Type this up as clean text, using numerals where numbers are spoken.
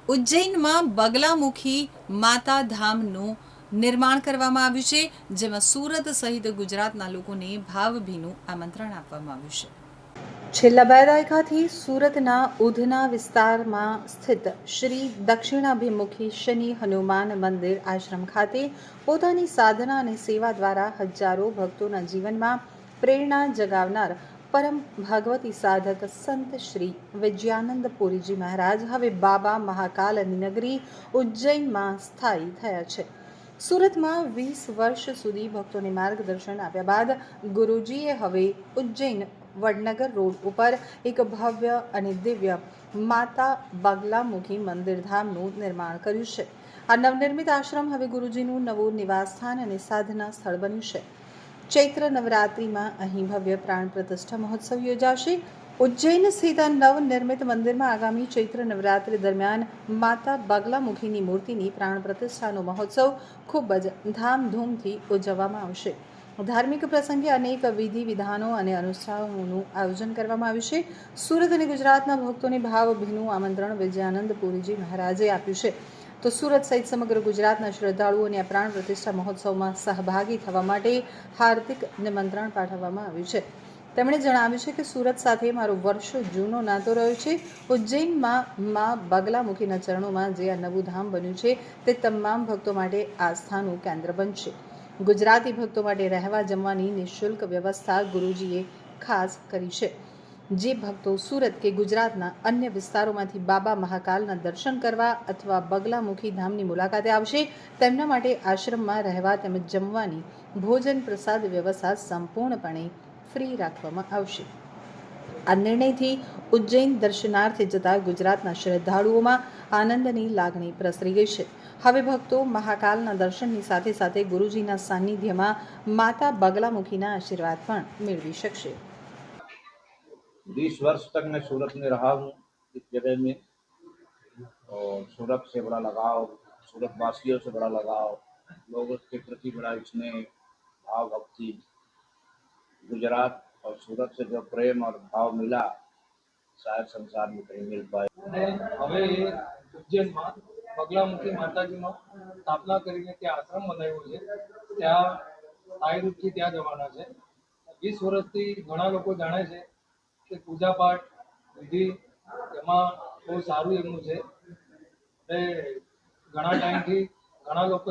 ઉજ્જૈનમાં બગલામુખી માતા ધામનું નિર્માણ કરવામાં આવ્યું છે, જેમાં સુરત સહિત ગુજરાતના લોકોને ભાવભીનું આમંત્રણ આપવામાં આવ્યું છે. છેલ્લા 2 દાયકાથી સુરતના ઉધના વિસ્તારમાં સ્થિત શ્રી દક્ષિણાભિમુખી શનિ હનુમાન મંદિર આશ્રમ ખાતે પોતાની સાધના અને સેવા દ્વારા હજારો ભક્તોના જીવનમાં પ્રેરણા જગાવનાર પરમ ભાગવતી સાધક સંત શ્રી વિજયાનંદ પુરીજી મહારાજ હવે બાબા મહાકાલની નગરી ઉજ્જૈનમાં સ્થાયી થયા છે. સુરતમાં 20 વર્ષ સુધી ભક્તોને માર્ગદર્શન આપ્યા બાદ ગુરુજીએ હવે ઉજ્જૈન વડનગર રોડ ઉપર એક ભવ્ય અને દિવ્ય માતા બગલામુખી મંદિર ધામનું નિર્માણ કર્યું છે. આ નવનિર્મિત આશ્રમ હવે ગુરુજીનું નવું નિવાસસ્થાન અને સાધના સ્થળ બન્યું છે. ચૈત્ર નવરાત્રિમાં અહીં ભવ્ય પ્રાણ પ્રતિષ્ઠા મહોત્સવ યોજાશે. ઉજ્જૈન સ્થિત નવનિર્મિત મંદિરમાં આગામી ચૈત્ર નવરાત્રિ દરમિયાન માતા બગલામુખીની મૂર્તિની પ્રાણ પ્રતિષ્ઠાનો મહોત્સવ ખૂબ જ ધામધૂમથી ઉજવવામાં આવશે. ધાર્મિક પ્રસંગે અનેક વિધિ વિધાનો અને અનુષ્ઠાનોનું આયોજન કરવામાં આવ્યું છે. સુરત અને ગુજરાતના ભક્તોને ભાવભીનું આમંત્રણ વિજયાનંદ પુરીજી મહારાજે આપ્યું છે. તો સુરત સહિત સમગ્ર ગુજરાતના શ્રદ્ધાળુઓને આ પ્રાણ પ્રતિષ્ઠા મહોત્સવમાં સહભાગી થવા માટે હાર્દિક નિમંત્રણ પાઠવવામાં આવ્યું છે. તેમણે જણાવ્યું છે કે સુરત સાથે મારો વર્ષો જૂનો નાતો રહ્યો છે. ઉજ્જૈનમાં મા બગલામુખીના ચરણોમાં જે આ નવું ધામ બન્યું છે તે તમામ ભક્તો માટે આસ્થાનું કેન્દ્ર બનશે. ગુજરાતી ભક્તો માટે રહેવા જમવાની નિઃશુલ્ક વ્યવસ્થા ગુરુજીએ ખાસ કરી છે. જે ભક્તો સુરત કે ગુજરાતના અન્ય વિસ્તારોમાંથી બાબા મહાકાલના દર્શન કરવા અથવા બગલામુખી ધામની મુલાકાતે આવશે તેમના માટે આશ્રમમાં રહેવા તેમજ જમવાની ભોજન પ્રસાદ વ્યવસ્થા સંપૂર્ણપણે ફ્રી રાખવામાં આવશે. આ નિર્ણયથી ઉજ્જૈન દર્શનાર્થે જતા ગુજરાતના શ્રદ્ધાળુઓમાં આનંદની લાગણી પ્રસરી ગઈ છે. હવે ભક્તો મહાકાલના દર્શનની સાથે સાથે ગુરુજીના સાનિધ્યમાં માતા બગલામુખીના આશીર્વાદ પણ મેળવી શકશે. 20 वर्ष तक मैं सूरत में रहा हूँ इस जगह में, और सूरत से बड़ा लगाव, सूरत वासियों से बड़ा लगाव, लोगों के प्रति बड़ा स्नेह भाव भक्ति, गुजरात और सूरत से जो प्रेम और भाव मिला शायद संसार में कहीं मिल पाए. હવે ઉજ્જૈનમાં બગલામુખી માતાજીનો સ્થાપના કરીને ત્યાં આશ્રમ બનાવ્યો છે. ત્યાં સ્થાયી રૂપથી ત્યાં જવાના છે. 20 વર્ષથી ઘણા લોકો જાણે છે કે પૂજા પાઠ વિધિ એમાં બહુ સારું એમનું છે. ઘણા ટાઈમથી ઘણા લોકો